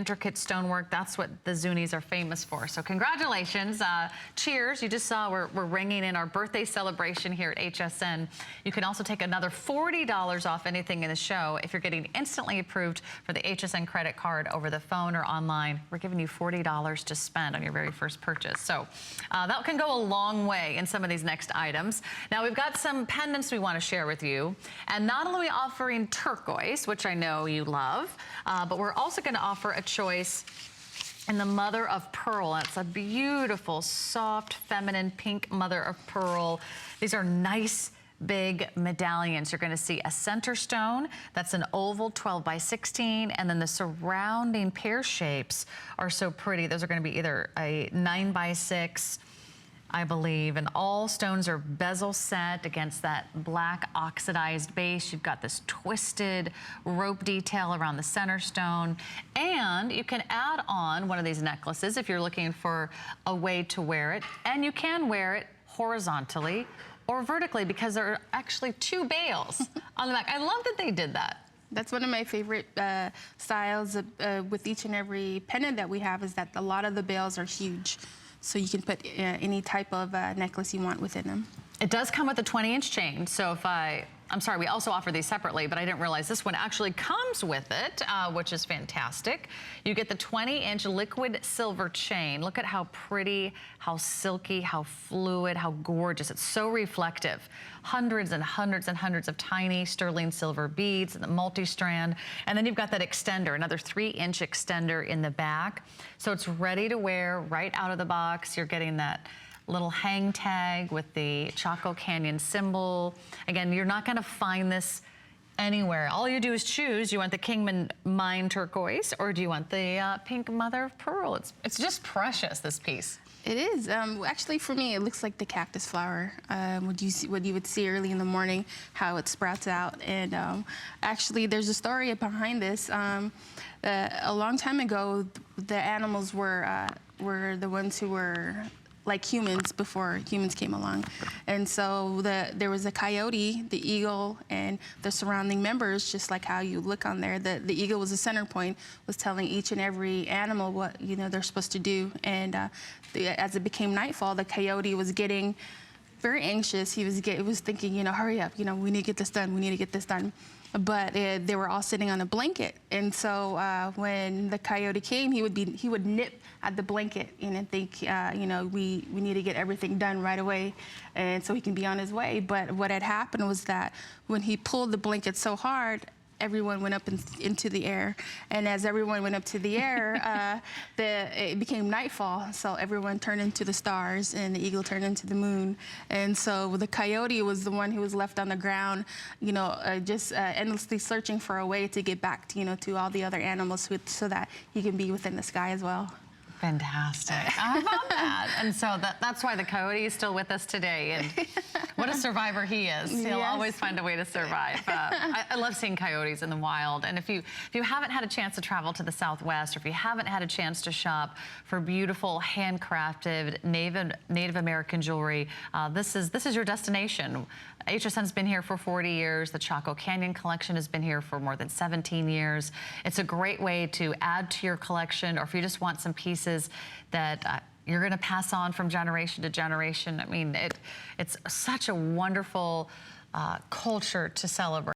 intricate stonework. That's what the Zunis are famous for. So congratulations. Cheers. You just saw we're ringing in our birthday celebration here at HSN. You can also take another $40 off anything in the show if you're getting instantly approved for the HSN credit card over the phone or online. We're giving you $40 to spend on your very first purchase. So that can go a long way in some of these next items. Now we've got some pendants we want to share with you. And not only are we offering turquoise, which I know you love, but we're also going to offer a choice in the mother of pearl. It's a beautiful, soft, feminine pink mother of pearl. These are nice, big medallions. You're going to see a center stone that's an oval 12 by 16, and then the surrounding pear shapes are so pretty. Those are going to be either a 9 by 6, I believe, and all stones are bezel set against that black oxidized base. You've got this twisted rope detail around the center stone, and you can add on one of these necklaces if you're looking for a way to wear it, and you can wear it horizontally or vertically because there are actually 2 bails on the back. I love that they did that. That's one of my favorite styles with each and every pendant that we have, is that a lot of the bails are huge. So you can put any type of necklace you want within them. It does come with a 20-inch chain. So if I'm sorry, we also offer these separately, but I didn't realize this one actually comes with it, which is fantastic. You get the 20-inch liquid silver chain. Look at how pretty, how silky, how fluid, how gorgeous. It's so reflective. Hundreds and hundreds and hundreds of tiny sterling silver beads and the multi-strand. And then you've got that extender, another 3-inch extender in the back. So it's ready to wear right out of the box. You're getting that little hang tag with the Chaco Canyon symbol. Again, you're not going to find this anywhere. All you do is choose. You want the Kingman Mine turquoise, or do you want the pink mother of pearl? It's just precious, this piece. It is. Actually, for me, it looks like the cactus flower. What you would see early in the morning, how it sprouts out. And actually, there's a story behind this. A long time ago, the animals were the ones who were like humans before humans came along. And so there was a coyote, the eagle, and the surrounding members, just like how you look on there. The eagle was the center point, was telling each and every animal what they're supposed to do. And as it became nightfall, the coyote was getting very anxious. He was thinking, hurry up, we need to get this done. We need to get this done. But they were all sitting on a blanket, and so when the coyote came, he would nip at the blanket and think, we need to get everything done right away, and so he can be on his way. But what had happened was that when he pulled the blanket so hard, everyone went up into the air, and as everyone went up to the air, it became nightfall. So everyone turned into the stars, and the eagle turned into the moon. And so the coyote was the one who was left on the ground, just endlessly searching for a way to get back, to all the other animals, so that he can be within the sky as well. Fantastic. I love that. And so that's why the coyote is still with us today. And what a survivor he is. He'll always find a way to survive. I love seeing coyotes in the wild. And if you haven't had a chance to travel to the Southwest, or if you haven't had a chance to shop for beautiful handcrafted Native American jewelry, this is your destination. HSN's been here for 40 years. The Chaco Canyon collection has been here for more than 17 years. It's a great way to add to your collection, or if you just want some pieces that you're going to pass on from generation to generation. I mean, it's such a wonderful culture to celebrate.